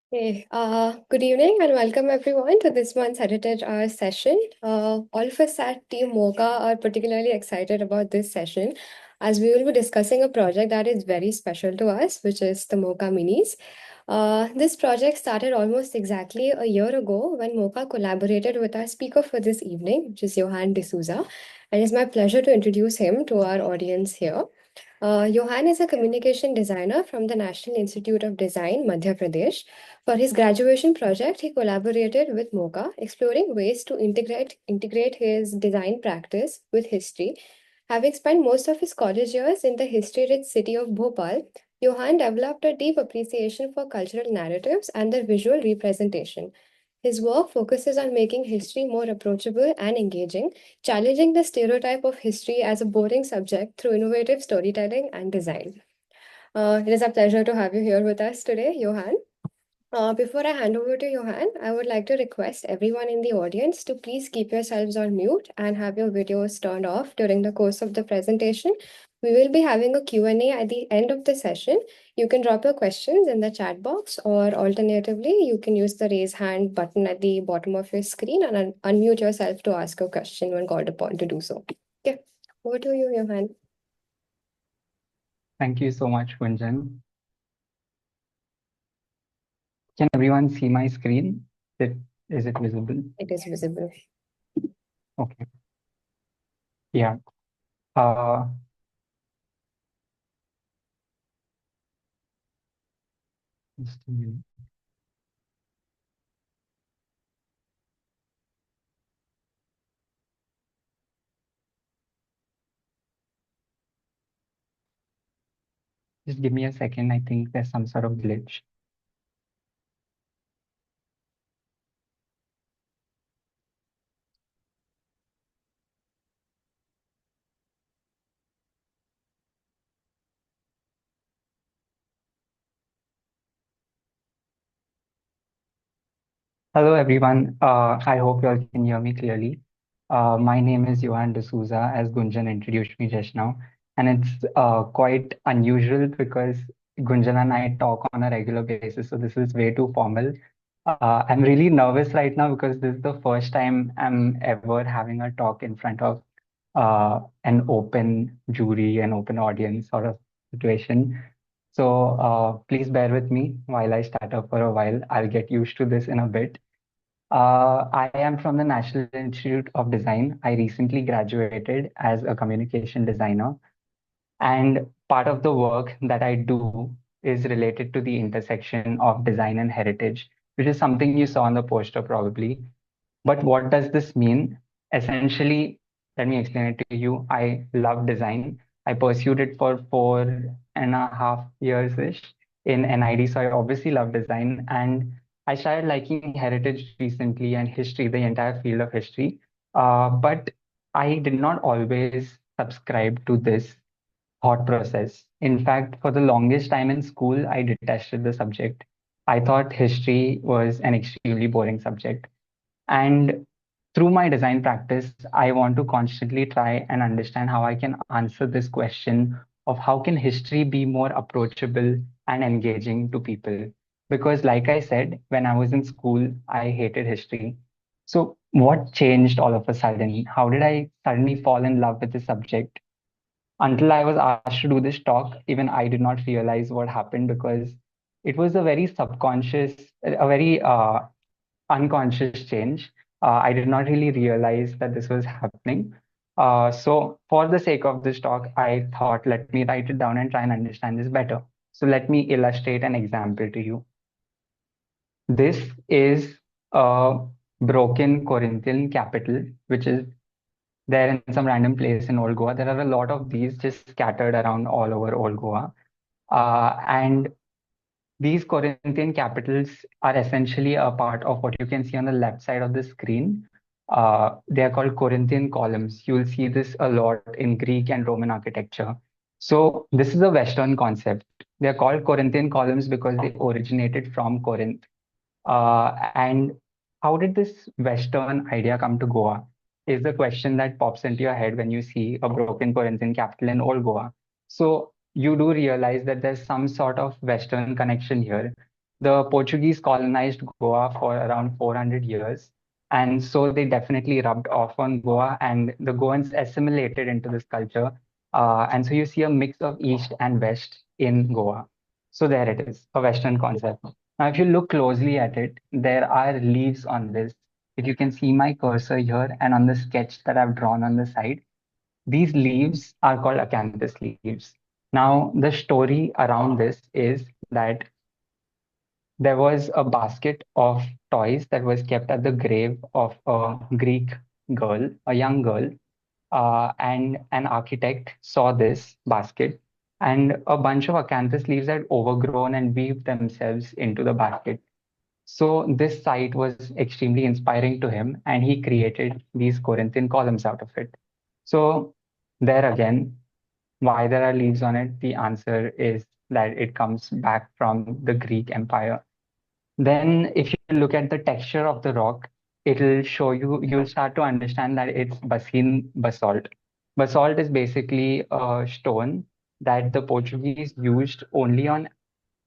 Hey, good evening and welcome everyone to this month's Heritage Hour session. All of us at Team MoCA are particularly excited about this session as we will be discussing a project that is very special to us, which is the MoCA Minis. This project started almost exactly a year ago when MoCA collaborated with our speaker for this evening, which is Yohann D'souza. And it's my pleasure to introduce him to our audience here. Yohann is a communication designer from the National Institute of Design, Madhya Pradesh. For his graduation project, he collaborated with MoCA, exploring ways to integrate his design practice with history. Having spent most of his college years in the history-rich city of Bhopal, Yohann developed a deep appreciation for cultural narratives and their visual representation. His work focuses on making history more approachable and engaging, challenging the stereotype of history as a boring subject through innovative storytelling and design. It is a pleasure to have you here with us today, Johan. Before I hand over to Johan, I would like to request everyone in the audience to please keep yourselves on mute and have your videos turned off during the course of the presentation. We will be having a Q&A at the end of the session. You can drop your questions in the chat box, or alternatively, you can use the raise hand button at the bottom of your screen and unmute yourself to ask a question when called upon to do so. Okay, over to you, Johan. Thank you so much, Gunjan. Can everyone see my screen? Is it visible? It is visible. Okay. Yeah. Uh, just a minute. Just give me a second. I think there's some sort of glitch. Hello, everyone. I hope you all can hear me clearly. My name is Yohann D'souza, as Gunjan introduced me just now. And it's quite unusual because Gunjan and I talk on a regular basis, so this is way too formal. I'm really nervous right now because this is the first time I'm ever having a talk in front of an open jury, an open audience sort of situation. So please bear with me while I start up for a while. I'll get used to this in a bit. I am from the National Institute of Design. I recently graduated as a communication designer, and part of the work that I do is related to the intersection of design and heritage, which is something you saw on the poster probably. But what does this mean? Essentially, let me explain it to you. I love design. I pursued it for 4.5 years-ish in NID. So I obviously love design. And I started liking heritage recently and history, the entire field of history. But I did not always subscribe to this thought process. In fact, for the longest time in school, I detested the subject. I thought history was an extremely boring subject. And through my design practice, I want to constantly try and understand how I can answer this question of how can history be more approachable and engaging to people. Because, like I said, when I was in school, I hated history. So, what changed all of a sudden? How did I suddenly fall in love with the subject? Until I was asked to do this talk, even I did not realize what happened because it was a very subconscious, a very unconscious change. I did not really realize that this was happening. So, for the sake of this talk, I thought, let me write it down and try and understand this better. So, let me illustrate an example to you. This is a broken Corinthian capital, which is there in some random place in Old Goa. There are a lot of these just scattered around all over Old Goa. And these Corinthian capitals are essentially a part of what you can see on the left side of the screen. They are called Corinthian columns. You will see this a lot in Greek and Roman architecture. So this is a Western concept. They are called Corinthian columns because they originated from Corinth. And how did this Western idea come to Goa? Is the question that pops into your head when you see a broken Corinthian capital in Old Goa. So you do realize that there's some sort of Western connection here. The Portuguese colonized Goa for around 400 years. And so they definitely rubbed off on Goa, and the Goans assimilated into this culture. And so you see a mix of East and West in Goa. So there it is, a Western concept. Now, if you look closely at it, there are leaves on this. If you can see my cursor here and on the sketch that I've drawn on the side, these leaves are called acanthus leaves. Now, the story around this is that there was a basket of toys that was kept at the grave of a Greek girl, a young girl, and an architect saw this basket, and a bunch of acanthus leaves had overgrown and weaved themselves into the basket. So this site was extremely inspiring to him, and he created these Corinthian columns out of it. So there again, why there are leaves on it? The answer is that it comes back from the Greek Empire. Then, if you look at the texture of the rock, it'll show you, you'll start to understand that it's basin basalt. Basalt is basically a stone that the Portuguese used only on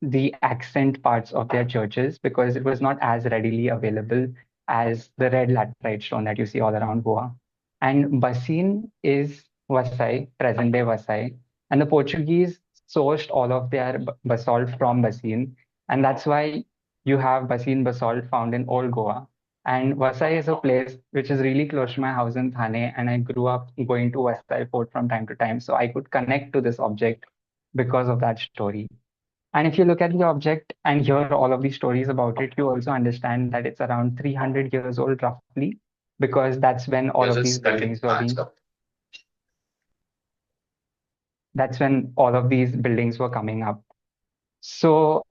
the accent parts of their churches because it was not as readily available as the red laterite stone that you see all around Goa. And Basin is Vasai, present day Vasai. And the Portuguese sourced all of their basalt from Basin. And that's why you have Basin basalt found in Old Goa. And Vasai is a place which is really close to my house in Thane. And I grew up going to Vasai Fort from time to time. So I could connect to this object because of that story. And if you look at the object and hear all of these stories about it, you also understand that it's around 300 years old, roughly, because that's when all of these buildings were being, that's when all of these buildings were coming up. So,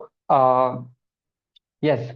yes,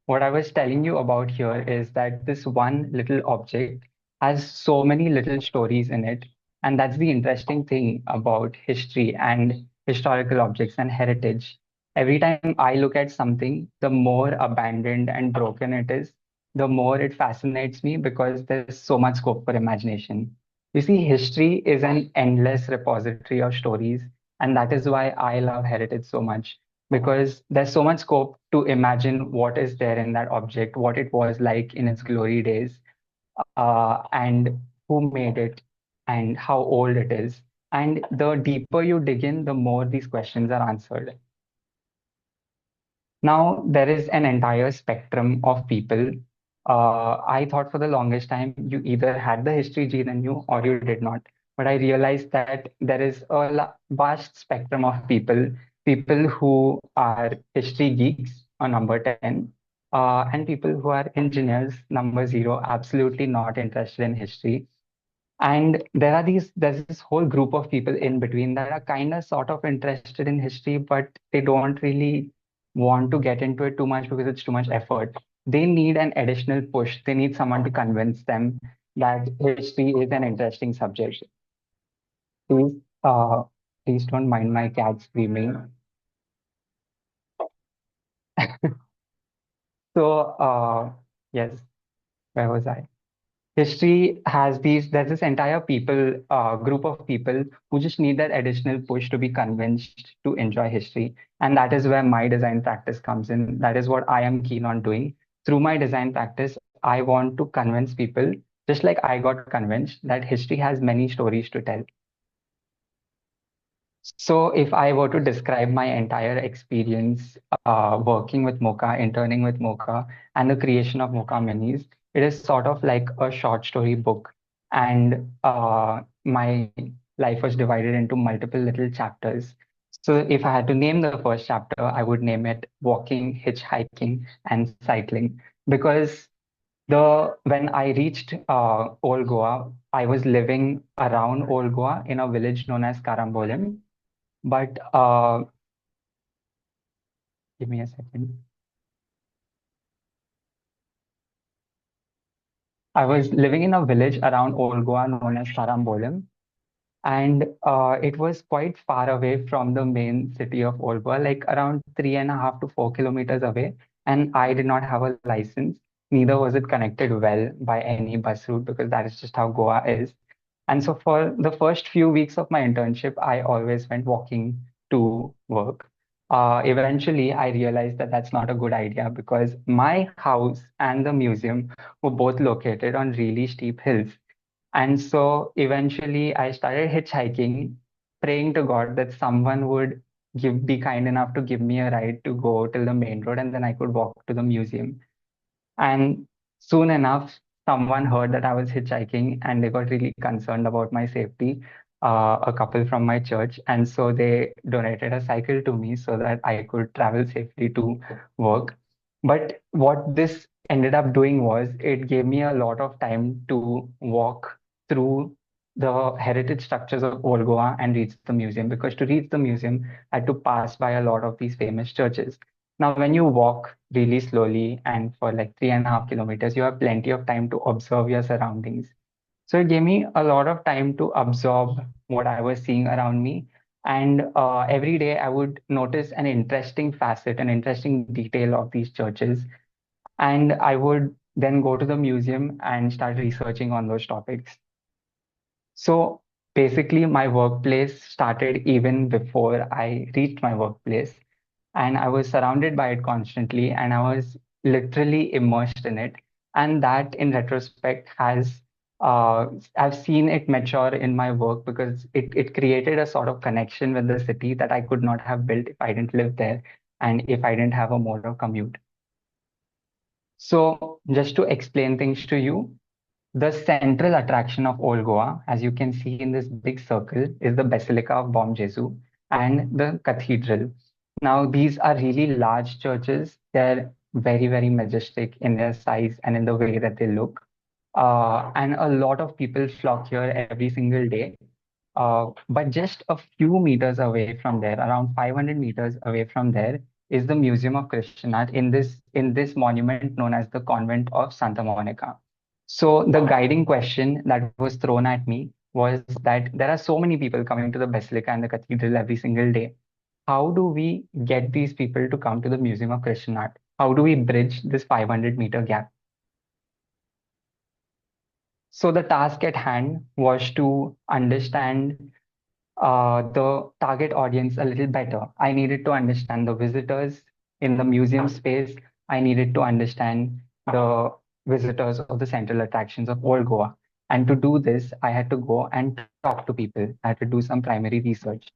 what I was telling you about here is that this one little object has so many little stories in it. And that's the interesting thing about history and historical objects and heritage. Every time I look at something, the more abandoned and broken it is, the more it fascinates me because there's so much scope for imagination. You see, history is an endless repository of stories, and that is why I love heritage so much because there's so much scope to imagine what is there in that object, what it was like in its glory days, and who made it, and how old it is. And the deeper you dig in, the more these questions are answered. Now, there is an entire spectrum of people. I thought for the longest time you either had the history gene in you or you did not. But I realized that there is a vast spectrum of people, people who are history geeks, or number 10, and people who are engineers, number 0, absolutely not interested in history. And there's this whole group of people in between that are kind of sort of interested in history, but they don't really want to get into it too much because it's too much effort. They need an additional push. They need someone to convince them that history is an interesting subject. Please, uh, please don't mind my cat screaming. So, yes, where was I? History has there's this entire group of people who just need that additional push to be convinced to enjoy history. And that is where my design practice comes in. That is what I am keen on doing. Through my design practice, I want to convince people, just like I got convinced, that history has many stories to tell. So, if I were to describe my entire experience working with MoCA, interning with MoCA, and the creation of MoCA Minis, it is sort of like a short story book. And my life was divided into multiple little chapters. So, if I had to name the first chapter, I would name it Walking, Hitchhiking, and Cycling. Because when I reached Old Goa, I was living around Old Goa in a village known as Karambolem. But give me a second. I was living in a village around Old Goa known as Sarambolem, and it was quite far away from the main city of Old Goa, like around 3.5 to 4 kilometers away. And I did not have a license. Neither was it connected well by any bus route because that is just how Goa is. And so for the first few weeks of my internship, I always went walking to work. Eventually, I realized that that's not a good idea because my house and the museum were both located on really steep hills. And so eventually, I started hitchhiking, praying to God that someone would be kind enough to give me a ride to go till the main road, and then I could walk to the museum. And soon enough, someone heard that I was hitchhiking and they got really concerned about my safety, a couple from my church. And so they donated a cycle to me so that I could travel safely to work. But what this ended up doing was it gave me a lot of time to walk through the heritage structures of Old Goa and reach the museum. Because to reach the museum, I had to pass by a lot of these famous churches. Now, when you walk really slowly and for like 3.5 kilometers, you have plenty of time to observe your surroundings. So it gave me a lot of time to absorb what I was seeing around me. And every day I would notice an interesting facet, an interesting detail of these churches. And I would then go to the museum and start researching on those topics. So basically, my workplace started even before I reached my workplace, and I was surrounded by it constantly, and I was literally immersed in it. And that, in retrospect, has uh, I've seen it mature in my work because it created a sort of connection with the city that I could not have built if I didn't live there and if I didn't have a mode of commute. So, just to explain things to you, the central attraction of Old Goa, as you can see in this big circle, is the Basilica of Bom Jesus and the cathedral. Now, these are really large churches. They're very, very majestic in their size and in the way that they look. And a lot of people flock here every single day. But just a few meters away from there, around 500 meters away from there, is the Museum of Christian Art in this monument known as the Convent of Santa Monica. So the guiding question that was thrown at me was that there are so many people coming to the Basilica and the Cathedral every single day. How do we get these people to come to the Museum of Christian Art? How do we bridge this 500-meter gap? So the task at hand was to understand the target audience a little better. I needed to understand the visitors in the museum space. I needed to understand the visitors of the central attractions of Old Goa. And to do this, I had to go and talk to people. I had to do some primary research.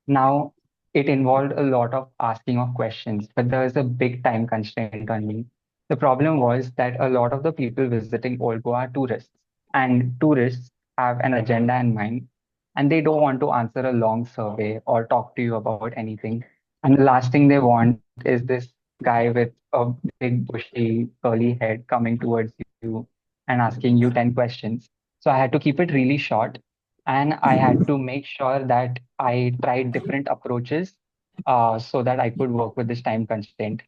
Now, it involved a lot of asking of questions, but there was a big time constraint on me. The problem was that a lot of the people visiting Old Goa are tourists, and tourists have an agenda in mind and they don't want to answer a long survey or talk to you about anything. And the last thing they want is this guy with a big, bushy, curly head coming towards you and asking you 10 questions. So I had to keep it really short and I had to make sure that I tried different approaches so that I could work with this time constraint.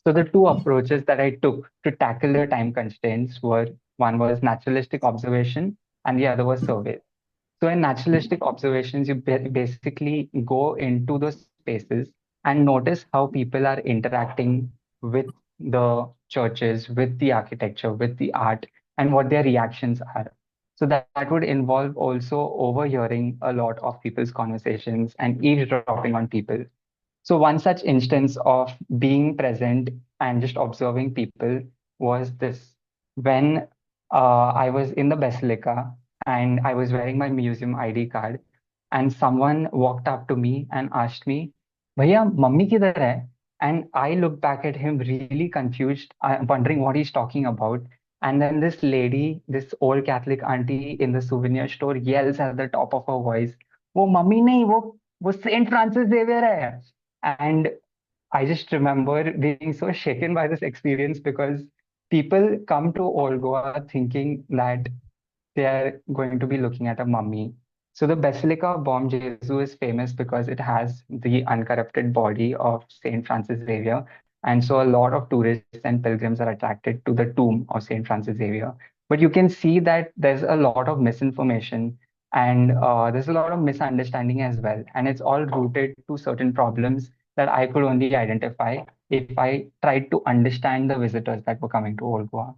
So the two approaches that I took to tackle the time constraints were one was naturalistic observation and the other was survey. So in naturalistic observations, you basically go into those spaces and notice how people are interacting with the churches, with the architecture, with the art, and what their reactions are. So that would involve also overhearing a lot of people's conversations and eavesdropping on people. So one such instance of being present and just observing people was this. When I was in the Basilica and I was wearing my museum ID card, and someone walked up to me and asked me, "Bhaiya, mummy kidhar hai?" And I looked back at him really confused, wondering what he's talking about. And then this lady, this old Catholic auntie in the souvenir store yells at the top of her voice, "वो mummy नहीं, वो Saint Francis Xavier hai." And I just remember being so shaken by this experience because people come to Old Goa thinking that they are going to be looking at a mummy. So the Basilica of Bom Jesus is famous because it has the uncorrupted body of Saint Francis Xavier. And so a lot of tourists and pilgrims are attracted to the tomb of Saint Francis Xavier. But you can see that there's a lot of misinformation and there's a lot of misunderstanding as well. And it's all rooted to certain problems that I could only identify if I tried to understand the visitors that were coming to Old Goa.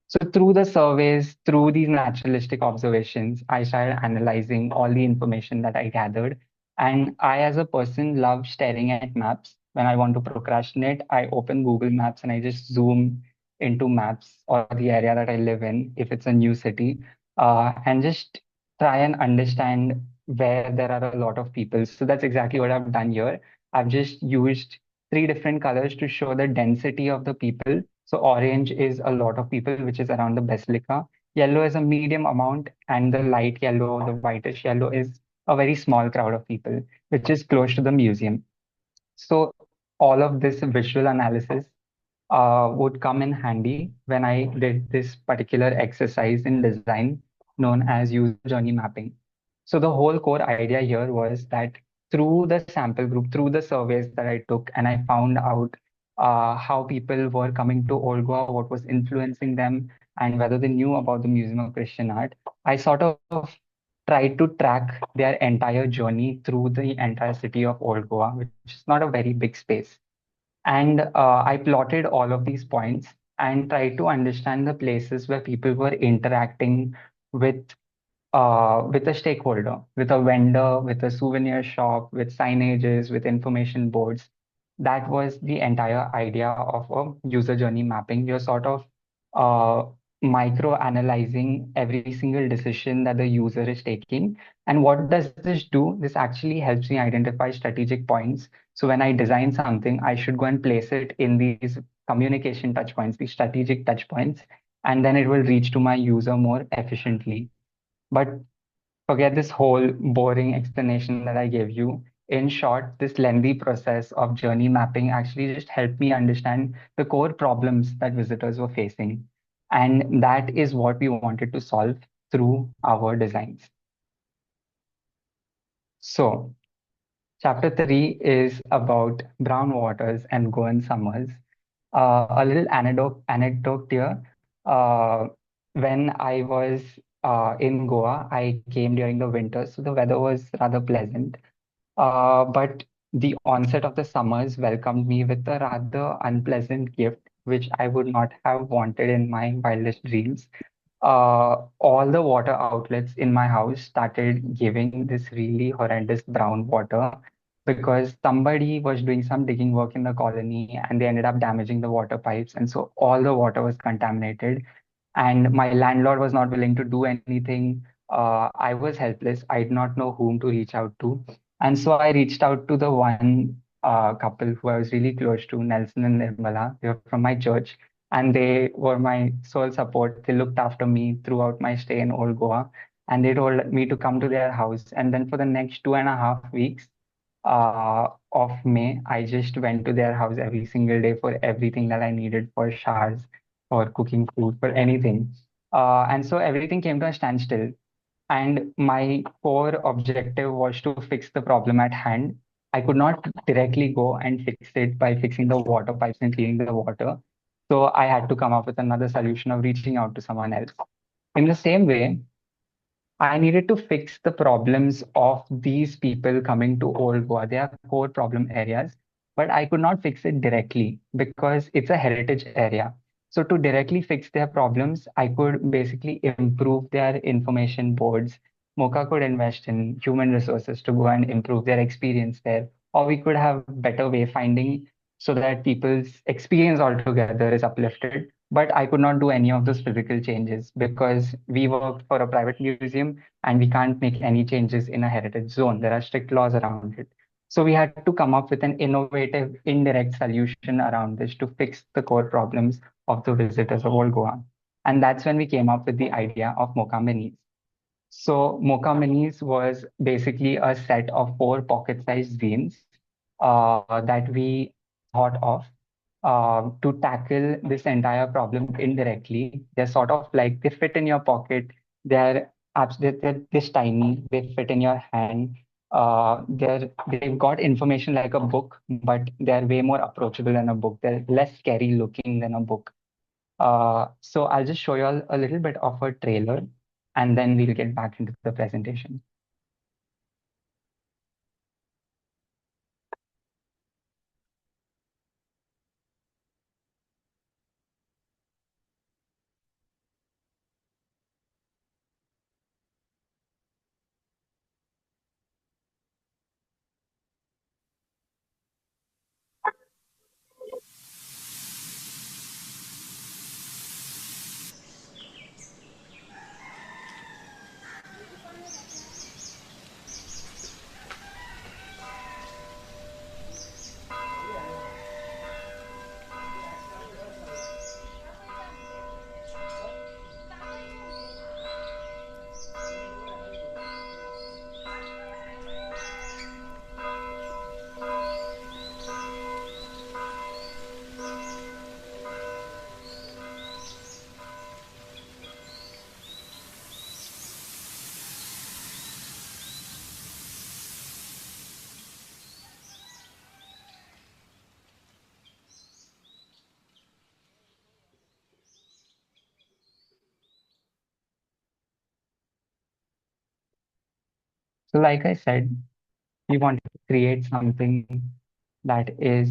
So through the surveys, through these naturalistic observations, I started analyzing all the information that I gathered. And I, as a person, love staring at maps when I want to procrastinate, I open Google Maps and I just zoom into maps or the area that I live in, if it's a new city, and just try and understand where there are a lot of people. So that's exactly what I've done here. I've just used three different colors to show the density of the people. So orange is a lot of people, which is around the basilica. Yellow is a medium amount, and the light yellow, the whitish yellow, is a very small crowd of people, which is close to the museum. So all of this visual analysis would come in handy when I did this particular exercise in design known as user journey mapping. So the whole core idea here was that through the sample group, through the surveys that I took, and I found out how people were coming to Old Goa, what was influencing them, and whether they knew about the Museum of Christian Art. I sort of tried to track their entire journey through the entire city of Old Goa, which is not a very big space. And I plotted all of these points and tried to understand the places where people were interacting with with a stakeholder, with a vendor, with a souvenir shop, with signages, with information boards. That was the entire idea of a user journey mapping. You're sort of uh, micro analyzing every single decision that the user is taking. And what does this do? This actually helps me identify strategic points. So when I design something, I should go and place it in these communication touch points, these strategic touch points, and then it will reach to my user more efficiently. But forget this whole boring explanation that I gave you. In short, this lengthy process of journey mapping actually just helped me understand the core problems that visitors were facing. And that is what we wanted to solve through our designs. So, chapter 3 is about brown waters and Goan summers. A little anecdote here. Uh, when I was in Goa, I came during the winter, so the weather was rather pleasant. But the onset of the summers welcomed me with a rather unpleasant gift, which I would not have wanted in my wildest dreams. All the water outlets in my house started giving this really horrendous brown water because somebody was doing some digging work in the colony and they ended up damaging the water pipes. And so all the water was contaminated and my landlord was not willing to do anything. I was helpless. I did not know whom to reach out to. And so I reached out to the one couple who I was really close to, Nelson and Nirmala. They were from my church, and they were my sole support. They looked after me throughout my stay in Old Goa, and they told me to come to their house. And then for the next 2.5 weeks of May, I just went to their house every single day for everything that I needed for showers, for cooking food, for anything. And so everything came to a standstill. And my core objective was to fix the problem at hand. I could not directly go and fix it by fixing the water pipes and cleaning the water. So I had to come up with another solution of reaching out to someone else. In the same way, I needed to fix the problems of these people coming to Old Goa. They are core problem areas, but I could not fix it directly because it's a heritage area. So to directly fix their problems, I could basically improve their information boards. MoCA could invest in human resources to go and improve their experience there, or we could have better wayfinding so that people's experience altogether is uplifted. But I could not do any of those physical changes because we worked for a private museum and we can't make any changes in a heritage zone. There are strict laws around it. So we had to come up with an innovative, indirect solution around this to fix the core problems of the visitors of Old Goa. And that's when we came up with the idea of MoCA Minis. So MoCA Minis was basically a set of four pocket-sized zines that we thought of to tackle this entire problem indirectly. They're sort of like they fit in your pocket. They're this tiny. They fit in your hand. They've got information like a book, but they're way more approachable than a book. They're less scary looking than a book. So I'll just show you all a little bit of a trailer, and then we'll get back into the presentation. So, like I said, we wanted to create something that is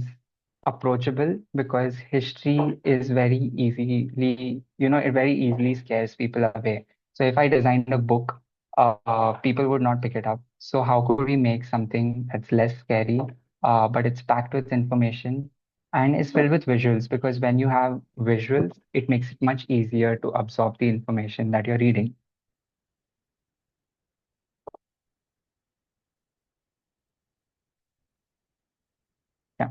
approachable because history is very easily, it very easily scares people away. So if I designed a book, people would not pick it up. So how could we make something that's less scary, but it's packed with information and is filled with visuals? Because when you have visuals, it makes it much easier to absorb the information that you're reading. Yeah.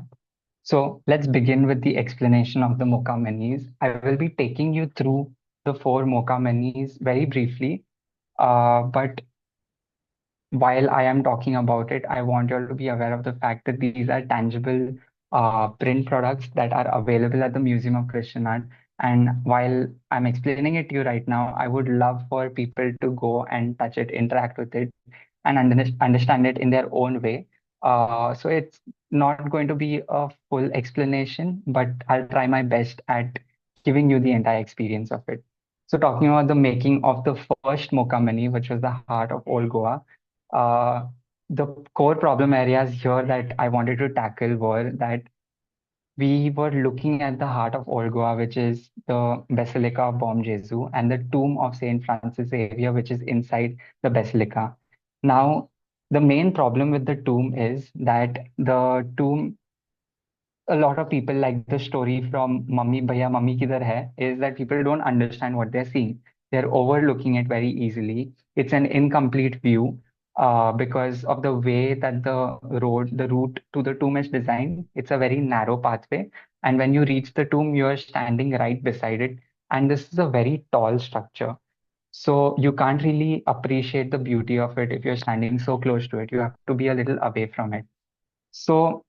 So let's begin with the explanation of the MoCA menus. I will be taking you through the four MoCA menus very briefly, but while I am talking about it, I want you all to be aware of the fact that these are tangible print products that are available at the Museum of Christian Art. And while I'm explaining it to you right now, I would love for people to go and touch it, interact with it, and understand it in their own way. So it's not going to be a full explanation, but I'll try my best at giving you the entire experience of it. So talking about the making of the first MoCA menu, which was the heart of Old Goa, uh, the core problem areas here that I wanted to tackle were that we were looking at the heart of Old Goa, which is the Basilica of Bom Jesu and the tomb of Saint Francis Xavier, which is inside the basilica. Now, the main problem with the tomb is that the tomb, a lot of people like the story from Mummy Bhaiya Mummy Kidhar Hai, is that people don't understand what they're seeing. They're overlooking it very easily. It's an incomplete view because of the way that the route to the tomb is designed. It's a very narrow pathway. And when you reach the tomb, you're standing right beside it. And this is a very tall structure. So you can't really appreciate the beauty of it if you're standing so close to it. You have to be a little away from it. So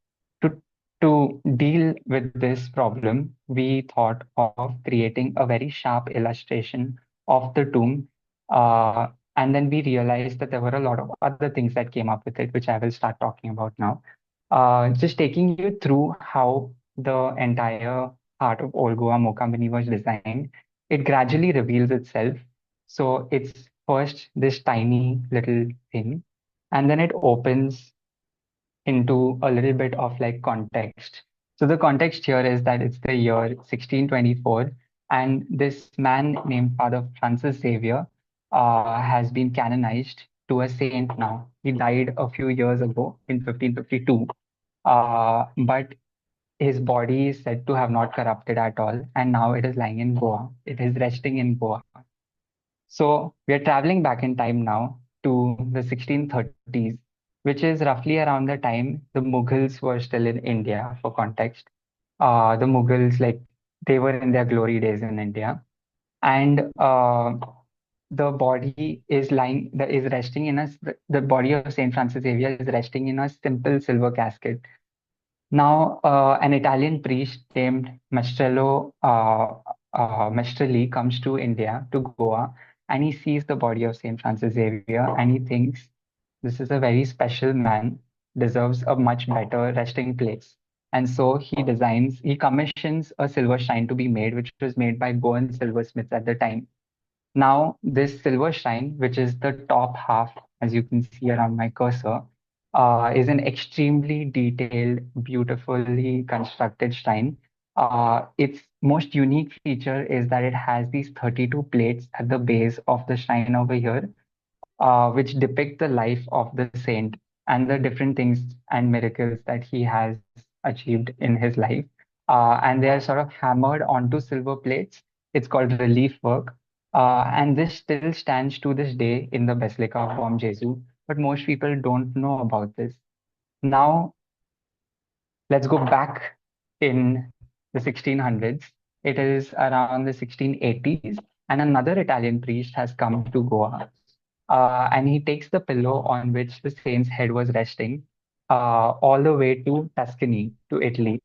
to deal with this problem, we thought of creating a very sharp illustration of the tomb. Uh, and then we realized that there were a lot of other things that came up with it, which I will start talking about now. Just taking you through how the entire heart of Old Goa Mokamani was designed, it gradually reveals itself. So it's first this tiny little thing, and then it opens into a little bit of like context. So the context here is that it's the year 1624, and this man named Father Francis Xavier has been canonized to a saint now. He died a few years ago in 1552, but his body is said to have not corrupted at all, and now it is lying in Goa. It is resting in Goa. So we are traveling back in time now to the 1630s, which is roughly around the time the Mughals were still in India, for context. The Mughals, like, they were in their glory days in India. And the body is is resting in the body of Saint Francis Xavier is resting in a simple silver casket. Now, an Italian priest named Maestrelli comes to India, to Goa, and he sees the body of Saint Francis Xavier, and he thinks this is a very special man, deserves a much better resting place. And so he commissions a silver shrine to be made, which was made by Goan silversmiths at the time. Now, this silver shrine, which is the top half, as you can see around my cursor, is an extremely detailed, beautifully constructed shrine. Its most unique feature is that it has these 32 plates at the base of the shrine over here, which depict the life of the saint and the different things and miracles that he has achieved in his life. And they are sort of hammered onto silver plates. It's called relief work. And this still stands to this day in the Basilica of Bom Jesu, but most people don't know about this. Now, let's go back in the 1600s. It is around the 1680s, and another Italian priest has come to Goa, and he takes the pillow on which the saint's head was resting all the way to Tuscany, to Italy,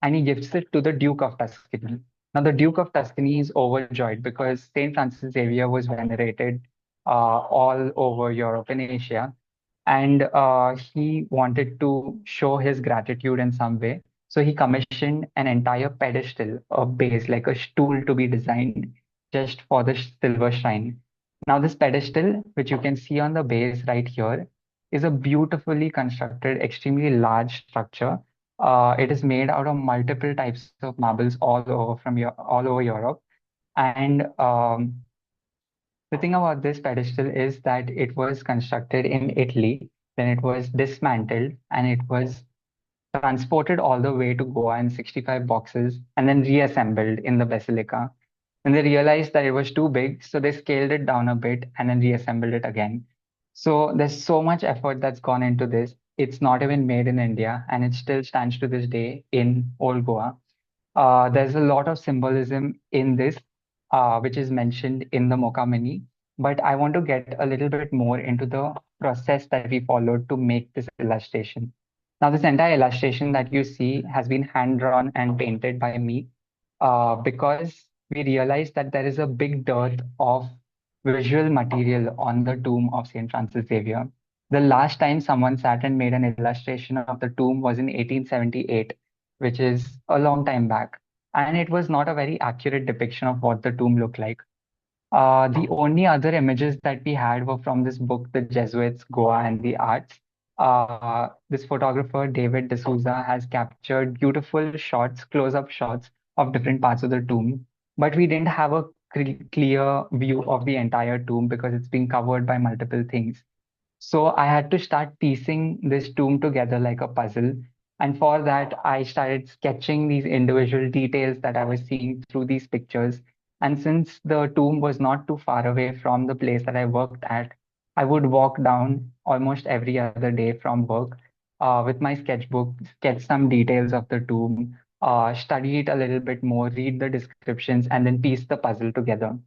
and he gives it to the Duke of Tuscany. Now, the Duke of Tuscany is overjoyed because Saint Francis Xavier was venerated all over Europe and Asia, and he wanted to show his gratitude in some way. So he commissioned an entire pedestal, a base, like a stool to be designed just for the silver shrine. Now, this pedestal, which you can see on the base right here, is a beautifully constructed, extremely large structure. It is made out of multiple types of marbles all over Europe. And the thing about this pedestal is that it was constructed in Italy, then it was dismantled, and it was transported all the way to Goa in 65 boxes and then reassembled in the basilica. And they realized that it was too big, so they scaled it down a bit and then reassembled it again. So there's so much effort that's gone into this. It's not even made in India, and it still stands to this day in Old Goa. There's a lot of symbolism in this, which is mentioned in the MoCA Mini. But I want to get a little bit more into the process that we followed to make this illustration. Now, this entire illustration that you see has been hand drawn and painted by me because we realized that there is a big dearth of visual material on the tomb of St. Francis Xavier. The last time someone sat and made an illustration of the tomb was in 1878, which is a long time back. And it was not a very accurate depiction of what the tomb looked like. The only other images that we had were from this book, The Jesuits, Goa and the Arts. This photographer, David D'Souza, has captured beautiful shots, close-up shots of different parts of the tomb. But we didn't have a clear view of the entire tomb because it's been covered by multiple things. So I had to start piecing this tomb together like a puzzle. And for that, I started sketching these individual details that I was seeing through these pictures. And since the tomb was not too far away from the place that I worked at, I would walk down almost every other day from work with my sketchbook, sketch some details of the tomb, study it a little bit more, read the descriptions, and then piece the puzzle together.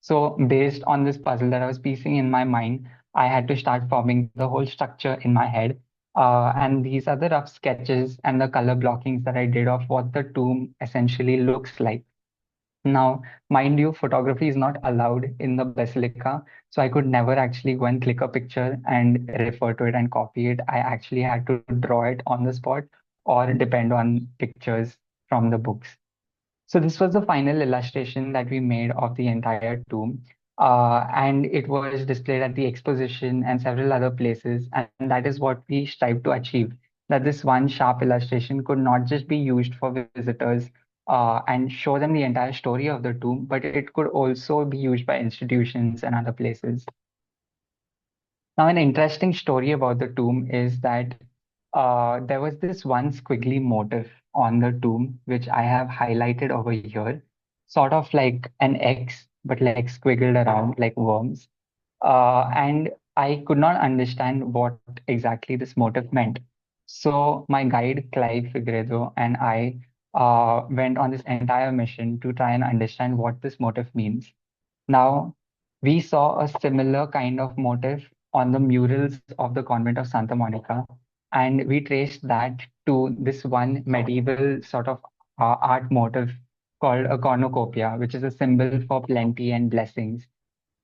So, based on this puzzle that I was piecing in my mind, I had to start forming the whole structure in my head. And these are the rough sketches and the color blockings that I did of what the tomb essentially looks like. Now, mind you, photography is not allowed in the basilica, so I could never actually go and click a picture and refer to it and copy it. I actually had to draw it on the spot or depend on pictures from the books. So this was the final illustration that we made of the entire tomb. And it was displayed at the exposition and several other places. And that is what we strive to achieve, that this one sharp illustration could not just be used for visitors and show them the entire story of the tomb, but it could also be used by institutions and other places. Now, an interesting story about the tomb is that there was this one squiggly motif on the tomb, which I have highlighted over here, sort of like an X, but like squiggled around like worms. And I could not understand what exactly this motif meant. So my guide, Clive Figueredo, and I went on this entire mission to try and understand what this motif means. Now, we saw a similar kind of motif on the murals of the Convent of Santa Monica, and we traced that to this one medieval sort of art motif called a cornucopia, which is a symbol for plenty and blessings.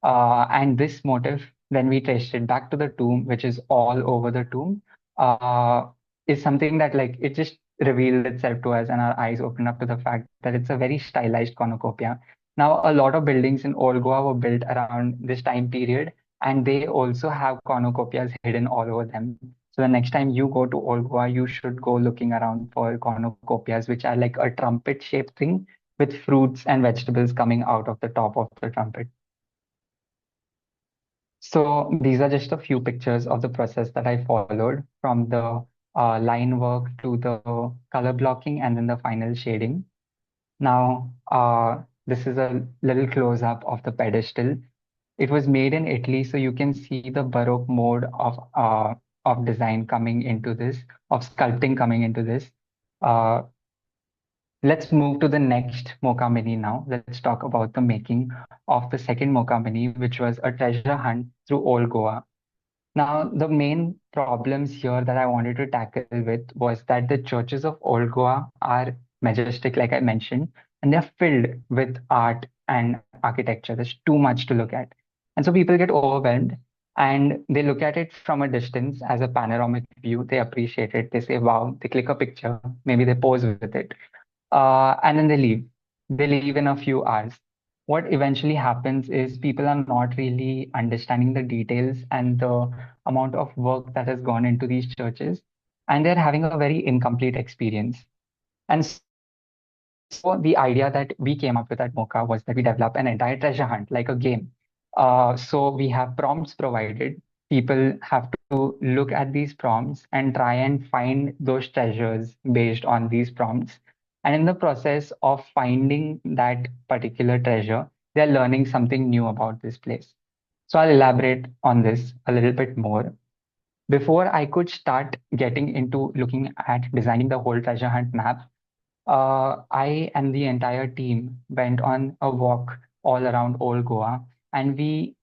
And this motif, when we traced it back to the tomb, which is all over the tomb, uh, is something that like it just revealed itself to us, and our eyes opened up to the fact that it's a very stylized cornucopia. Now, a lot of buildings in Old Goa were built around this time period, and they also have cornucopias hidden all over them. So the next time you go to Old Goa, you should go looking around for cornucopias, which are like a trumpet-shaped thing with fruits and vegetables coming out of the top of the trumpet. So these are just a few pictures of the process that I followed from the line work to the color blocking and then the final shading. Now, this is a little close up of the pedestal. It was made in Italy, so you can see the Baroque mode of design coming into this, of sculpting coming into this. Uh, let's move to the next MoCA Mini now. Let's talk about the making of the second MoCA Mini, which was a treasure hunt through Old Goa. Now, the main problems here that I wanted to tackle with was that the churches of Old Goa are majestic, like I mentioned, and they're filled with art and architecture. There's too much to look at. And so people get overwhelmed and they look at it from a distance as a panoramic view. They appreciate it. They say, wow, they click a picture, maybe they pose with it, and then they leave. They leave in a few hours. what eventually happens is people are not really understanding the details and the amount of work that has gone into these churches, and they're having a very incomplete experience. And so the idea that we came up with at MoCA was that we develop an entire treasure hunt, like a game. So we have prompts provided. People have to look at these prompts and try and find those treasures based on these prompts. And in the process of finding that particular treasure, they're learning something new about this place. So I'll elaborate on this a little bit more. Before I could start getting into looking at designing the whole treasure hunt map, I and the entire team went on a walk all around Old Goa, and we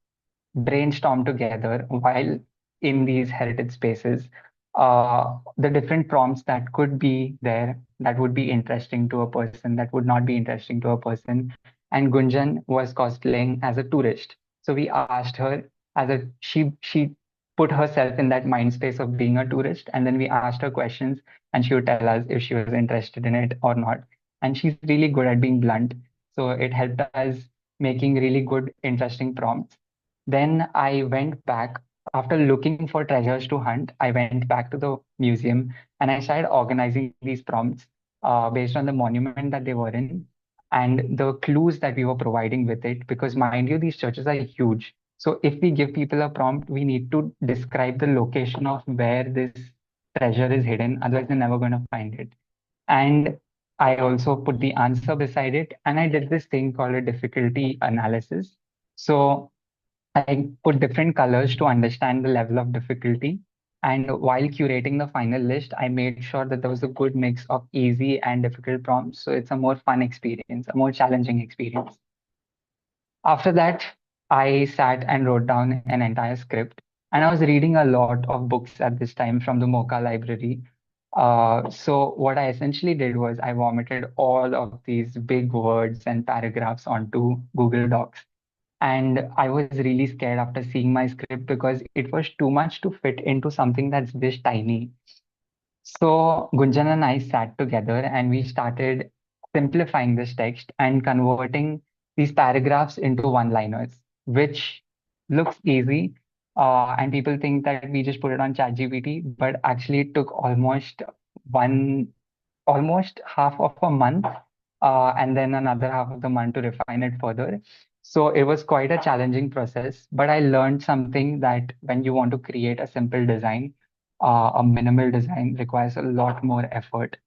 brainstorm together while in these heritage spaces, the different prompts that could be there that would be interesting to a person, that would not be interesting to a person. And Gunjan was cosplaying as a tourist. So we asked her as a she put herself in that mind space of being a tourist, and then we asked her questions, and she would tell us if she was interested in it or not. And she's really good at being blunt. So it helped us making really good, interesting prompts. Then I went back after looking for treasures to hunt. I went back to the museum and I started organizing these prompts based on the monument that they were in and the clues that we were providing with it. Because, mind you, these churches are huge. So, if we give people a prompt, we need to describe the location of where this treasure is hidden. Otherwise, they're never going to find it. And I also put the answer beside it. And I did this thing called a difficulty analysis. So, I put different colors to understand the level of difficulty. And while curating the final list, I made sure that there was a good mix of easy and difficult prompts. So it's a more fun experience, a more challenging experience. After that, I sat and wrote down an entire script. And I was reading a lot of books at this time from the MoCA library. So what I essentially did was I vomited all of these big words and paragraphs onto Google Docs. And I was really scared after seeing my script because it was too much to fit into something that's this tiny. So Gunjan and I sat together and we started simplifying this text and converting these paragraphs into one-liners, which looks easy. And people think that we just put it on ChatGPT, but actually it took one almost half of a month, and then another half of the month to refine it further. So it was quite a challenging process, but I learned something that when you want to create a simple design, a minimal design requires a lot more effort.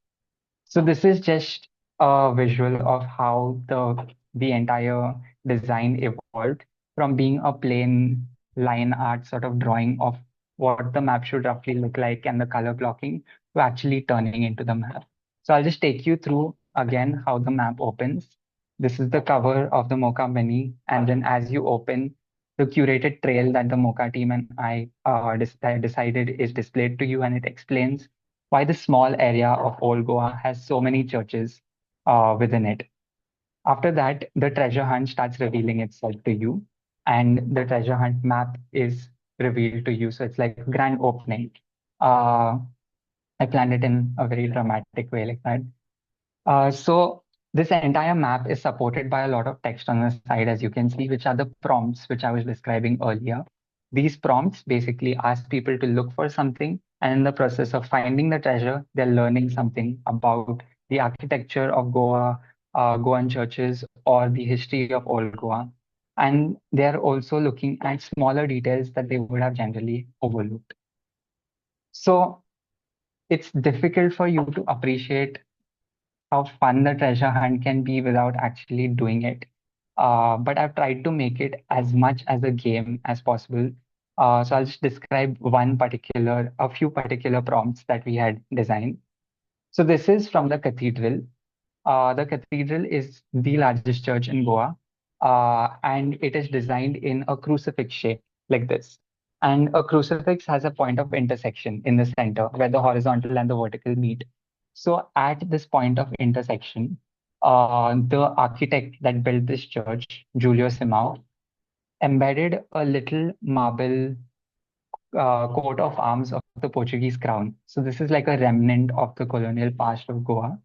So this is just a visual of how the entire design evolved from being a plain line art sort of drawing of what the map should roughly look like and the color blocking to actually turning into the map. So I'll just take you through again how the map opens. This is the cover of the MoCA Mini, and then as you open, the curated trail that the MoCA team and I decided is displayed to you, and it explains why the small area of Old Goa has so many churches within it. After that, the treasure hunt starts revealing itself to you, and the treasure hunt map is revealed to you. So it's like a grand opening. Uh, I planned it in a very dramatic way, like that. So this entire map is supported by a lot of text on the side, as you can see, which are the prompts which I was describing earlier. These prompts basically ask people to look for something, and in the process of finding the treasure, they're learning something about the architecture of Goa, Goan churches, or the history of Old Goa. And they're also looking at smaller details that they would have generally overlooked. So it's difficult for you to appreciate how fun the treasure hunt can be without actually doing it. But I've tried to make it as much as a game as possible. So I'll just describe a few particular prompts that we had designed. So this is from the cathedral. The cathedral is the largest church in Goa, and it is designed in a crucifix shape like this. And a crucifix has a point of intersection in the center where the horizontal and the vertical meet. So at this point of intersection, the architect that built this church, Giulio Simao, embedded a little marble coat of arms of the Portuguese crown. So this is like a remnant of the colonial past of Goa.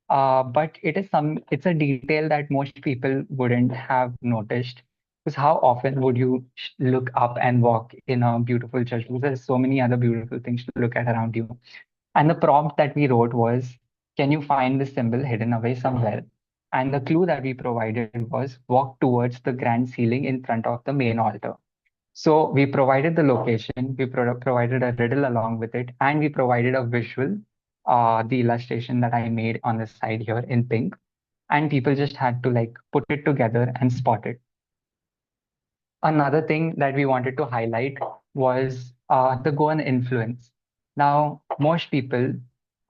But it's a detail that most people wouldn't have noticed. Because how often would you look up and walk in a beautiful church? Because there's so many other beautiful things to look at around you. And the prompt that we wrote was, can you find the symbol hidden away somewhere? And the clue that we provided was, walk towards the grand ceiling in front of the main altar. So we provided the location, we provided a riddle along with it, and we provided a visual, the illustration that I made on the side here in pink. And people just had to like put it together and spot it. Another thing that we wanted to highlight was the Goan influence. Now, most people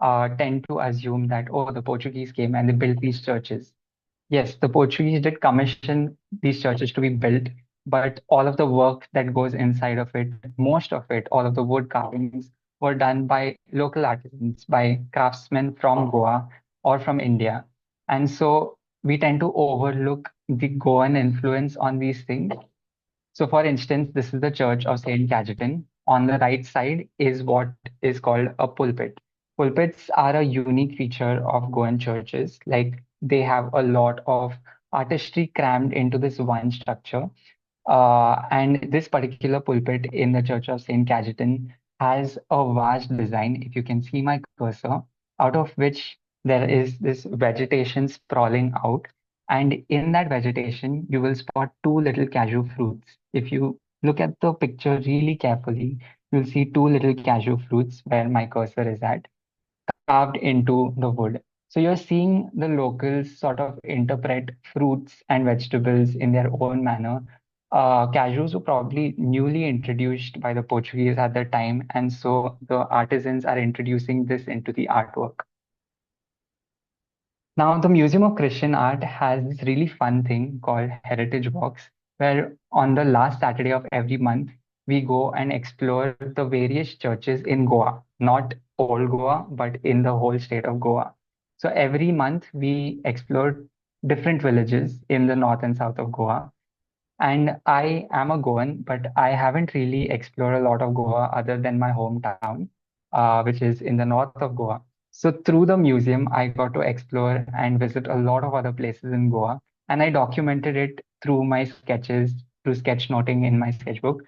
tend to assume that, oh, the Portuguese came and they built these churches. Yes, the Portuguese did commission these churches to be built, but all of the work that goes inside of it, most of it, all of the wood carvings were done by local artisans, by craftsmen from Goa or from India. And so we tend to overlook the Goan influence on these things. So, for instance, this is the Church of Saint Cajetan. On the right side is what is called a pulpit. Pulpits are a unique feature of Goan churches. Like they have a lot of artistry crammed into this one structure. And this particular pulpit in the Church of Saint Cajetan has a vast design. If you can see my cursor, out of which there is this vegetation sprawling out. And in that vegetation, you will spot two little cashew fruits. If you look at the picture really carefully, you'll see two little cashew fruits where my cursor is at, carved into the wood. So you're seeing the locals sort of interpret fruits and vegetables in their own manner. Cashews were probably newly introduced by the Portuguese at the time, and so the artisans are introducing this into the artwork. Now, the Museum of Christian Art has this really fun thing called Heritage Walks, where on the last Saturday of every month, we go and explore the various churches in Goa, not Old Goa, but in the whole state of Goa. So every month, we explore different villages in the north and south of Goa. And I am a Goan, but I haven't really explored a lot of Goa other than my hometown, which is in the north of Goa. So through the museum, I got to explore and visit a lot of other places in Goa, and I documented it through my sketches, through sketchnoting in my sketchbook.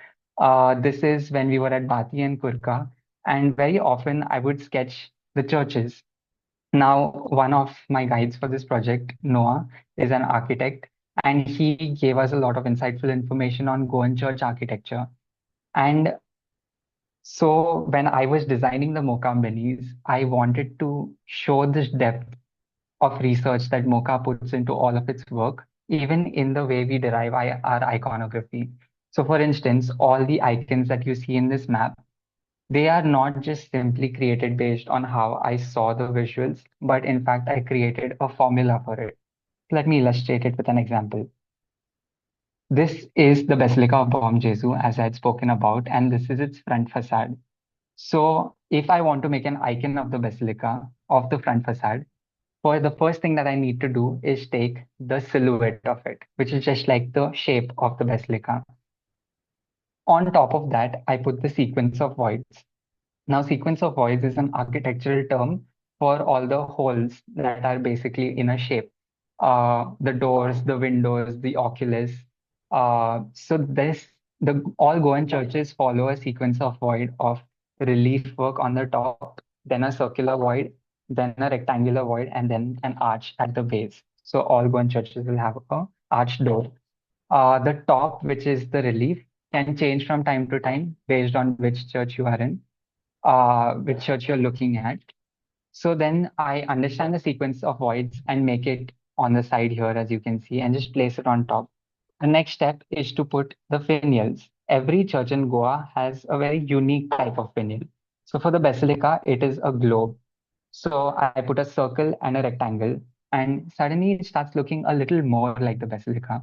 This is when we were at Bati and Kurka, and very often I would sketch the churches. Now, one of my guides for this project, Noah, is an architect, and he gave us a lot of insightful information on Goan church architecture. And so, when I was designing the MoCA minis, I wanted to show this depth of research that MoCA puts into all of its work, even in the way we derive our iconography. So, for instance, all the icons that you see in this map, they are not just simply created based on how I saw the visuals, but in fact, I created a formula for it. Let me illustrate it with an example. This is the Basilica of Bom Jesu, as I had spoken about, and this is its front facade. So, if I want to make an icon of the Basilica of the front facade, for the first thing that I need to do is take the silhouette of it, which is just like the shape of the Basilica. On top of that, I put the sequence of voids. Now, sequence of voids is an architectural term for all the holes that are basically in a shape. The doors, the windows, the oculus. The all Goan churches follow a sequence of void of relief work on the top, then a circular void, then a rectangular void, and then an arch at the base. So all Goan churches will have a arched door. The top, which is the relief, can change from time to time based on which church you are in, which church you're looking at. So then I understand the sequence of voids and make it on the side here, as you can see, and just place it on top. The next step is to put the finials. Every church in Goa has a very unique type of finial. So for the basilica, it is a globe. So I put a circle and a rectangle, and suddenly it starts looking a little more like the basilica.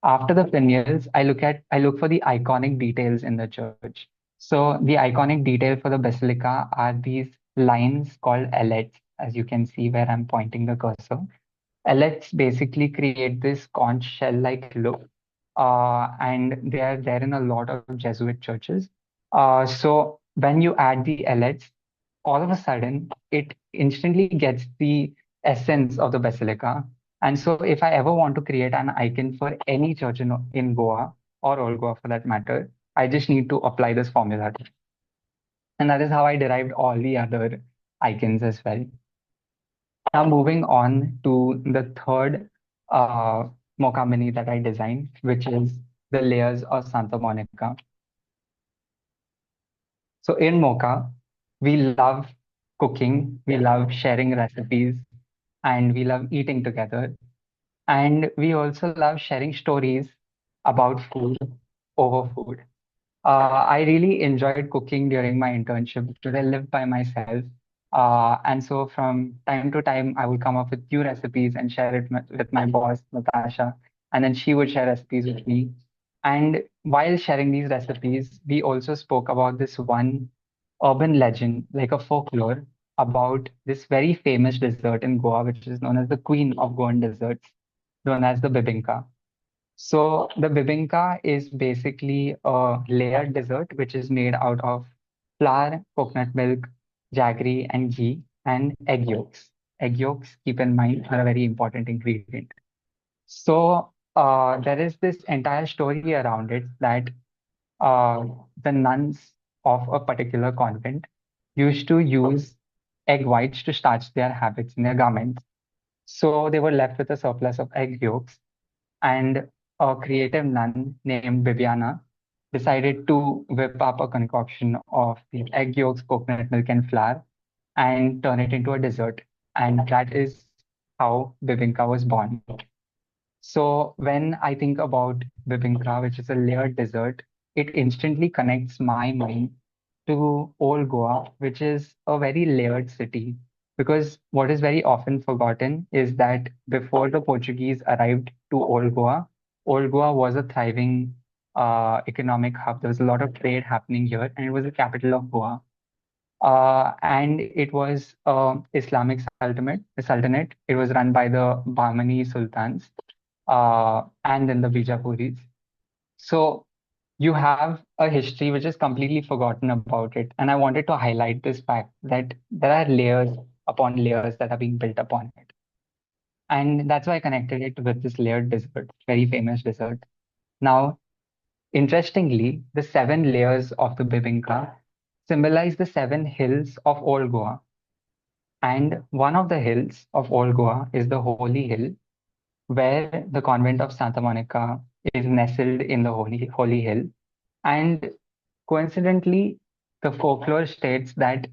After the finials, I look for the iconic details in the church. So the iconic detail for the basilica are these lines called ailettes, as you can see where I'm pointing the cursor. Ailettes basically create this conch shell-like look, and they are there in a lot of Jesuit churches. So when you add the ailettes, all of a sudden it instantly gets the essence of the basilica. And so, if I ever want to create an icon for any church in Goa or Old Goa for that matter, I just need to apply this formula. And that is how I derived all the other icons as well. Now, moving on to the third MoCA mini that I designed, which is the layers of Santa Monica. So in MoCA, we love cooking, we love sharing recipes, and we love eating together. And we also love sharing stories about food over food. I really enjoyed cooking during my internship because I lived by myself. And so from time to time, I would come up with new recipes and share it with my boss, Natasha. And then she would share recipes with me. And while sharing these recipes, we also spoke about this one urban legend, like a folklore, about this very famous dessert in Goa, which is known as the queen of Goan desserts, known as the bibinka. So the bibinka is basically a layered dessert which is made out of flour, coconut milk, jaggery, and ghee, and egg yolks. Egg yolks, keep in mind, are a very important ingredient. So there is this entire story around it that uh, the nuns of a particular convent used to use egg whites to starch their habits in their garments. So they were left with a surplus of egg yolks, and a creative nun named Bibiana decided to whip up a concoction of the egg yolks, coconut milk, and flour and turn it into a dessert. And that is how bibinka was born. So when I think about bibinka, which is a layered dessert, it instantly connects my mind to Old Goa, which is a very layered city. Because what is very often forgotten is that before the Portuguese arrived to Old Goa was a thriving economic hub. There was a lot of trade happening here, and it was the capital of Goa. And it was Islamic sultanate. It was run by the Bahmani sultans and then the Bijapuris. So you have a history which is completely forgotten about it. And I wanted to highlight this fact that there are layers upon layers that are being built upon it. And that's why I connected it with this layered dessert, very famous dessert. Now, interestingly, the seven layers of the bibinka symbolize the seven hills of Old Goa. And one of the hills of Old Goa is the Holy Hill, where the convent of Santa Monica is nestled in the Holy Hill. And coincidentally, the folklore states that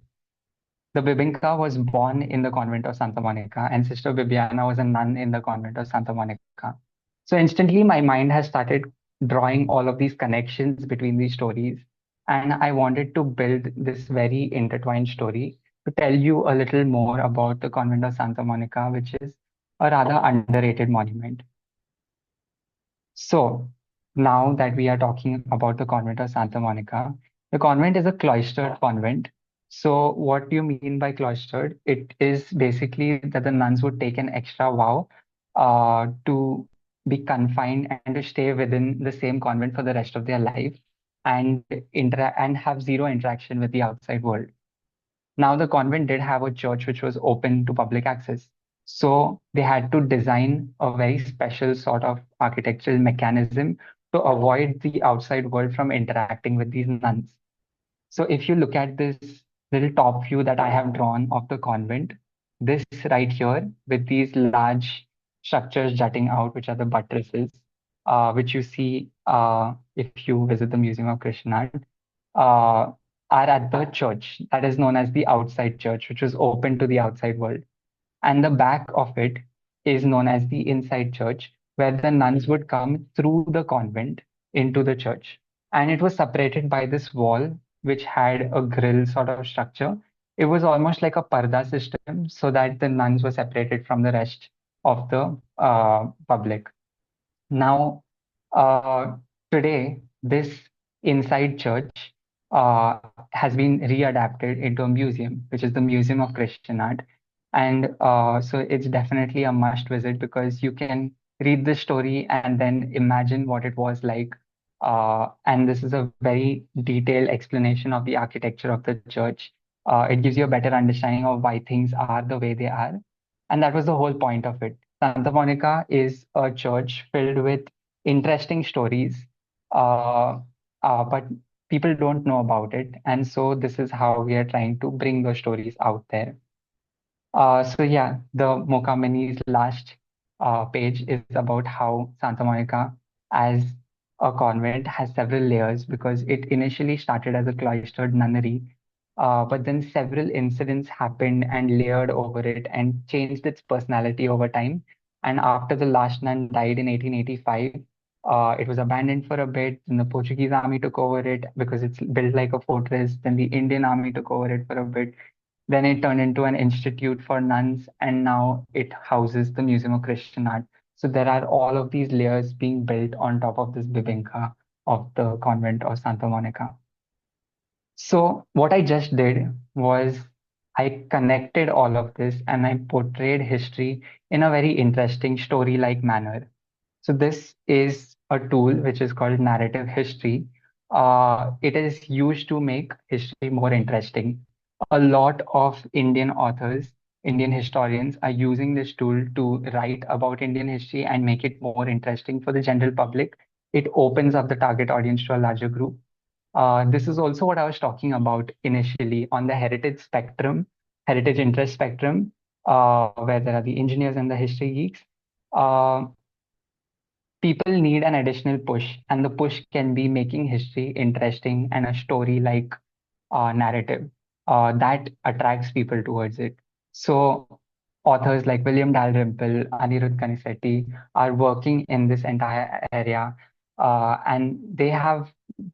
the Bibinka was born in the convent of Santa Monica, and Sister Bibiana was a nun in the convent of Santa Monica. So instantly, my mind has started drawing all of these connections between these stories. And I wanted to build this very intertwined story to tell you a little more about the convent of Santa Monica, which is a rather underrated monument. So, now that we are talking about the convent of Santa Monica, the convent is a cloistered convent. So, what do you mean by cloistered? It is basically that the nuns would take an extra vow to be confined and to stay within the same convent for the rest of their life and and have zero interaction with the outside world. Now, the convent did have a church which was open to public access. So they had to design a very special sort of architectural mechanism to avoid the outside world from interacting with these nuns. So if you look at this little top view that I have drawn of the convent, this right here with these large structures jutting out, which are the buttresses, which you see if you visit the Museum of Christian Art, uh, are at the church that is known as the outside church, which was open to the outside world. And the back of it is known as the inside church, where the nuns would come through the convent into the church. And it was separated by this wall, which had a grill sort of structure. It was almost like a parda system, so that the nuns were separated from the rest of the public. Now, uh, today, this inside church has been readapted into a museum, which is the Museum of Christian Art. And so it's definitely a must visit because you can read the story and then imagine what it was like. And this is a very detailed explanation of the architecture of the church. It gives you a better understanding of why things are the way they are. And that was the whole point of it. Santa Monica is a church filled with interesting stories, uh, but people don't know about it. And so this is how we are trying to bring those stories out there. So yeah, the MoCA Mini's last page is about how Santa Monica, as a convent, has several layers because it initially started as a cloistered nunnery, but then several incidents happened and layered over it and changed its personality over time. And after the last nun died in 1885, it was abandoned for a bit. Then the Portuguese army took over it because it's built like a fortress. Then the Indian army took over it for a bit. Then it turned into an institute for nuns, and now it houses the Museum of Christian Art. So there are all of these layers being built on top of this bibinka of the convent of Santa Monica. So what I just did was I connected all of this and I portrayed history in a very interesting story-like manner. So this is a tool which is called narrative history. It is used to make history more interesting. A lot of Indian authors, Indian historians are using this tool to write about Indian history and make it more interesting for the general public. It opens up the target audience to a larger group. This is also what I was talking about initially on the heritage spectrum, heritage interest spectrum, where there are the engineers and the history geeks. Uh, People need an additional push, and the push can be making history interesting and a story like narrative that attracts people towards it. So, authors like William Dalrymple, Anirudh Kanisetti are working in this entire area, and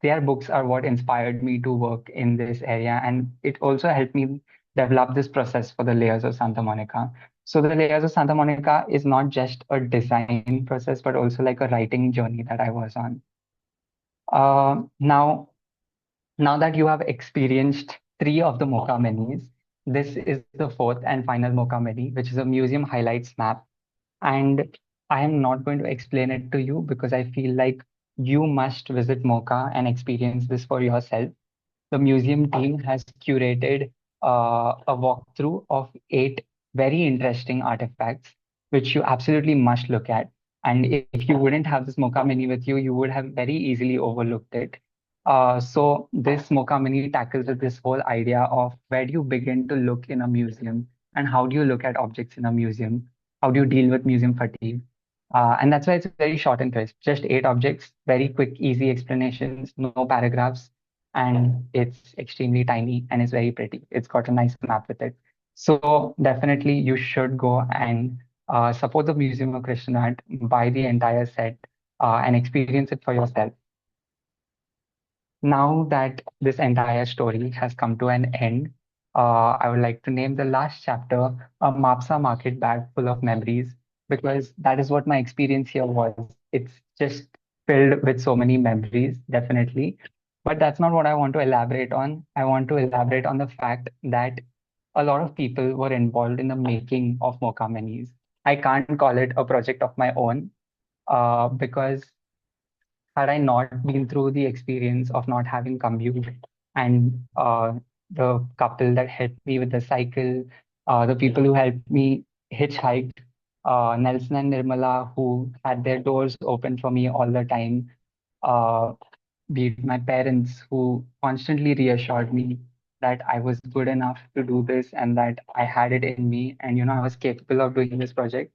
their books are what inspired me to work in this area, and it also helped me develop this process for the layers of Santa Monica. So the layers of Santa Monica is not just a design process, but also like a writing journey that I was on. Now, now that you have experienced three of the MoCA minis, this is the fourth and final MoCA mini, which is a museum highlights map. And I am not going to explain it to you because I feel like you must visit MoCA and experience this for yourself. The museum team has curated a walkthrough of eight very interesting artifacts, which you absolutely must look at. And if you wouldn't have this Mocha Mini with you, you would have very easily overlooked it. So this Mocha Mini tackles this whole idea of where do you begin to look in a museum and how do you look at objects in a museum? How do you deal with museum fatigue? And that's why it's very short and crisp. Just eight objects, very quick, easy explanations, no paragraphs, and it's extremely tiny and it's very pretty. It's got a nice map with it. So definitely you should go and support the Museum of Christian Art, buy the entire set, and experience it for yourself. Now that this entire story has come to an end, I would like to name the last chapter a Mapsa Market Bag Full of Memories, because that is what my experience here was. It's just filled with so many memories, definitely. But that's not what I want to elaborate on. I want to elaborate on the fact that a lot of people were involved in the making of Mocha Minis. I can't call it a project of my own because had I not been through the experience of not having commute and the couple that helped me with the cycle, the people who helped me hitchhike, Nelson and Nirmala, who had their doors open for me all the time, uh, be it my parents who constantly reassured me that I was good enough to do this and that I had it in me and I was capable of doing this project.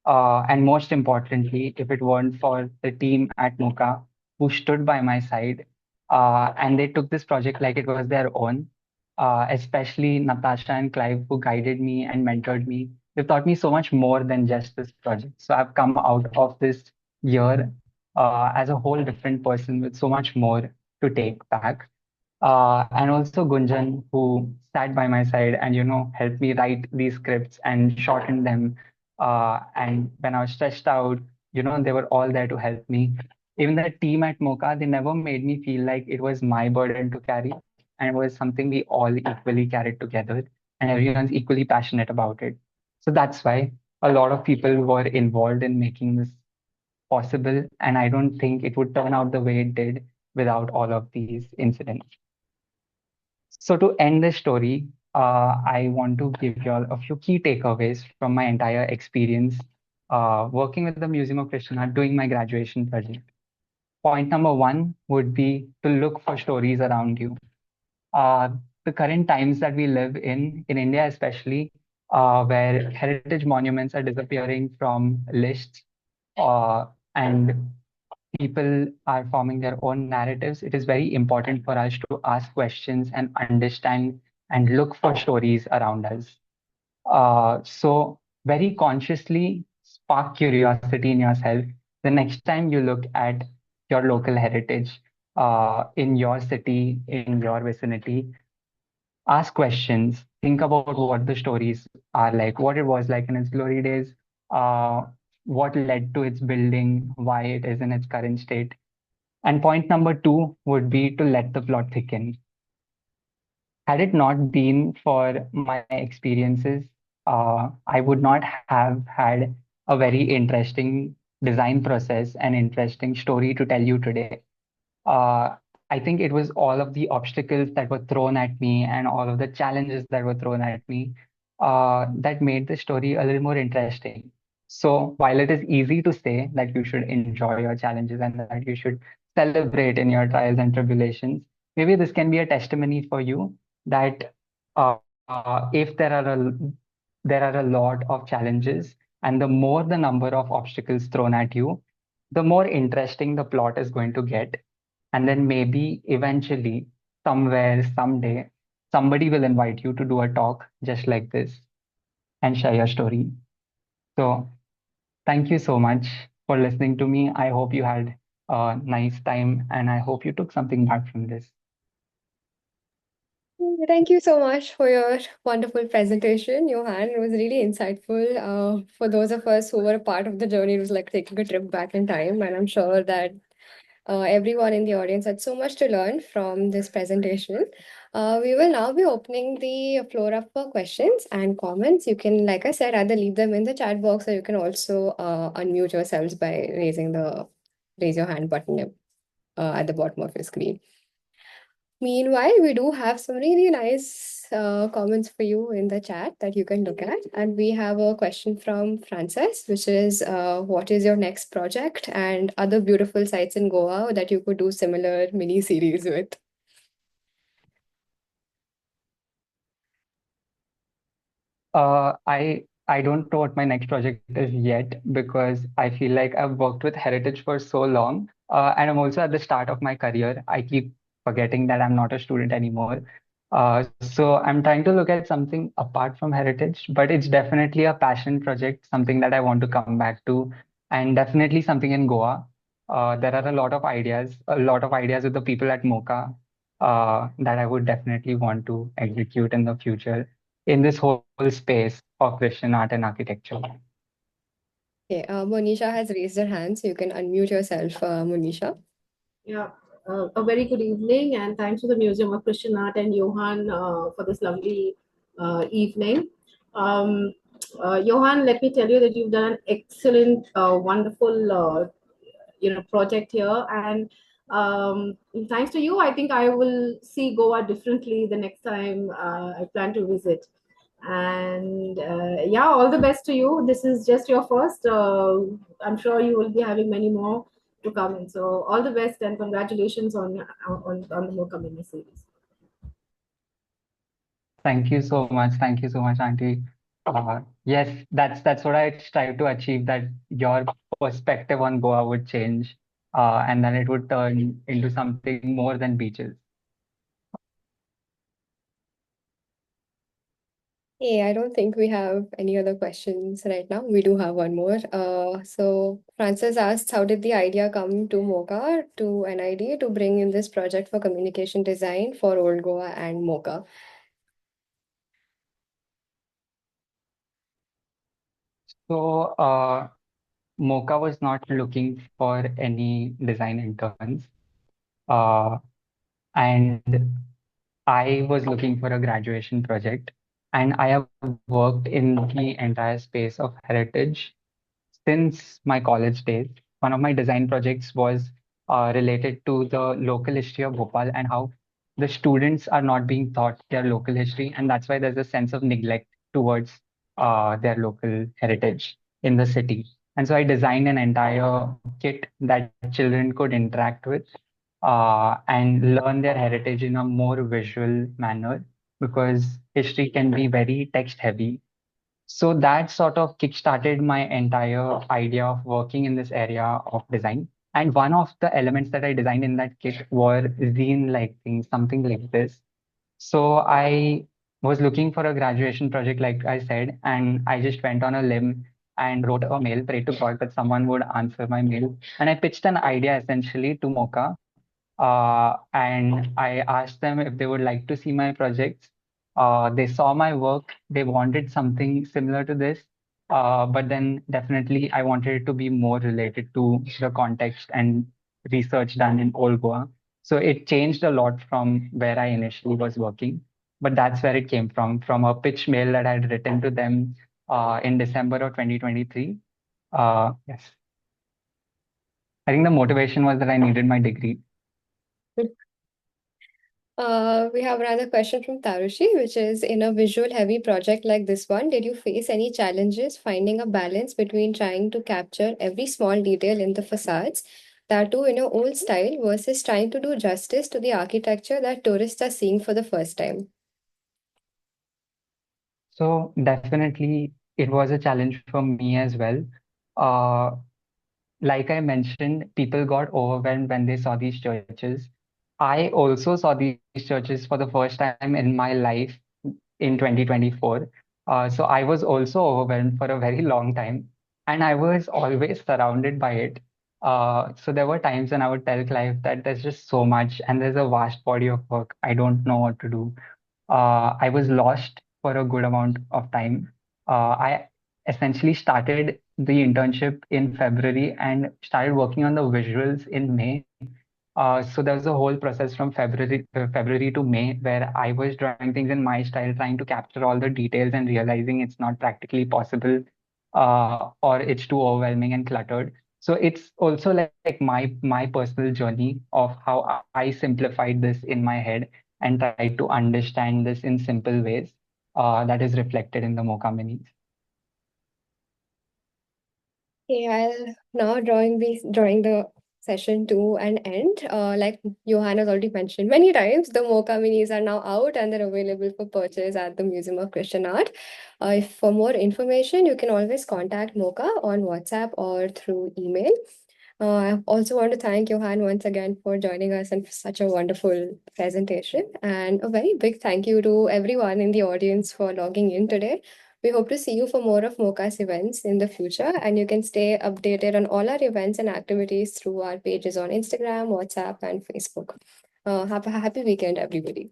And most importantly, if it weren't for the team at MoCA who stood by my side and they took this project like it was their own, especially Natasha and Clive who guided me and mentored me. They've taught me so much more than just this project. So I've come out of this year as a whole different person with so much more to take back. And also Gunjan, who sat by my side and helped me write these scripts and shorten them. And when I was stressed out, they were all there to help me. Even the team at MoCA, they never made me feel like it was my burden to carry, and it was something we all equally carried together, and everyone's equally passionate about it. So that's why a lot of people were involved in making this possible, and I don't think it would turn out the way it did without all of these incidents. So to end this story, I want to give you all a few key takeaways from my entire experience working with the Museum of Christian Art doing my graduation project. Point number one would be to look for stories around you. Uh, the current times that we live in India especially, where heritage monuments are disappearing from lists, and people are forming their own narratives, it is very important for us to ask questions and understand and look for stories around us. So, very consciously spark curiosity in yourself the next time you look at your local heritage in your city, in your vicinity. Ask questions, think about what the stories are like, what it was like in its glory days, uh, what led to its building, why it is in its current state. And point number two would be to let the plot thicken. Had it not been for my experiences, I would not have had a very interesting design process and interesting story to tell you today. uh, I think it was all of the obstacles that were thrown at me and all of the challenges that were thrown at me that made the story a little more interesting. So, while it is easy to say that you should enjoy your challenges and that you should celebrate in your trials and tribulations, maybe this can be a testimony for you that if there are a lot of challenges, and the more the number of obstacles thrown at you, the more interesting the plot is going to get. And then maybe eventually, somewhere, someday, somebody will invite you to do a talk just like this and share your story. So, thank you so much for listening to me. I hope you had a nice time and I hope you took something back from this. Thank you so much for your wonderful presentation, Johan. It was really insightful. For those of us who were a part of the journey, it was like taking a trip back in time, and I'm sure that everyone in the audience had so much to learn from this presentation. We will now be opening the floor up for questions and comments. You can, like I said, either leave them in the chat box, or you can also unmute yourselves by raising the raise your hand button at the bottom of your screen. Meanwhile, we do have some really nice comments for you in the chat that you can look at. And we have a question from Frances, which is what is your next project and other beautiful sites in Goa that you could do similar mini series with? I don't know what my next project is yet because I feel like I've worked with heritage for so long, and I'm also at the start of my career. I keep forgetting that I'm not a student anymore. So I'm trying to look at something apart from heritage, but it's definitely a passion project, something that I want to come back to, and definitely something in Goa. There are a lot of ideas with the people at MoCA that I would definitely want to execute in the future in this whole space of Christian art and architecture. Okay, Monisha has raised her hand, so you can unmute yourself, Monisha. Yeah, a very good evening, and thanks to the Museum of Christian Art and Johann for this lovely evening. Um, Johann, let me tell you that you've done an excellent, wonderful, project here, and thanks to you, I think I will see Goa differently the next time I plan to visit. And yeah, all the best to you. This is just your first. I'm sure you will be having many more to come in. So all the best and congratulations on the MoCA mini series. Thank you so much. Thank you so much, Auntie. Yes, that's what I strive to achieve, that your perspective on Goa would change, and then it would turn into something more than beaches. Hey, I don't think we have any other questions right now. We do have one more. So Francis asked, how did the idea come to MoCA, to NID, to bring in this project for communication design for Old Goa and MoCA? So, MoCA was not looking for any design interns, uh, and I was looking for a graduation project, and I have worked in the entire space of heritage since my college days. One of my design projects was related to the local history of Bhopal and how the students are not being taught their local history, and that's why there's a sense of neglect towards their local heritage in the city. And so I designed an entire kit that children could interact with and learn their heritage in a more visual manner, because history can be very text heavy. So that sort of kickstarted my entire idea of working in this area of design. And one of the elements that I designed in that kit were zine-like things, something like this. So I was looking for a graduation project, like I said, and I just went on a limb and wrote a mail, prayed to God that someone would answer my mail. And I pitched an idea essentially to MoCA, and I asked them if they would like to see my projects. They saw my work, they wanted something similar to this, but then definitely I wanted it to be more related to the context and research done in Old Goa. So it changed a lot from where I initially was working, but that's where it came from a pitch mail that I had written to them in December of 2023. Yes, I think the motivation was that I needed my degree. We have another question from Tarushi, which is, in a visual heavy project like this one, did you face any challenges finding a balance between trying to capture every small detail in the facades, that too in your old style, versus trying to do justice to the architecture that tourists are seeing for the first time? So definitely it was a challenge for me as well. Uh, like I mentioned, people got overwhelmed when they saw these churches. I also saw these churches for the first time in my life in 2024. So I was also overwhelmed for a very long time, and I was always surrounded by it. So there were times when I would tell Clive that there's just so much and there's a vast body of work. I don't know what to do. I was lost for a good amount of time. I essentially started the internship in February and started working on the visuals in May. So there was a whole process from February to May where I was drawing things in my style, trying to capture all the details and realizing it's not practically possible, or it's too overwhelming and cluttered. So it's also like my personal journey of how I simplified this in my head and tried to understand this in simple ways. That is reflected in the MoCA minis. Okay, I'll now drawing the session to an end. Like Johann has already mentioned many times, the MoCA minis are now out and they're available for purchase at the Museum of Christian Art. If for more information, you can always contact MoCA on WhatsApp or through email. I also want to thank Johann once again for joining us and for such a wonderful presentation. And a very big thank you to everyone in the audience for logging in today. We hope to see you for more of MoCA's events in the future, and you can stay updated on all our events and activities through our pages on Instagram, WhatsApp, and Facebook. Have a happy weekend, everybody.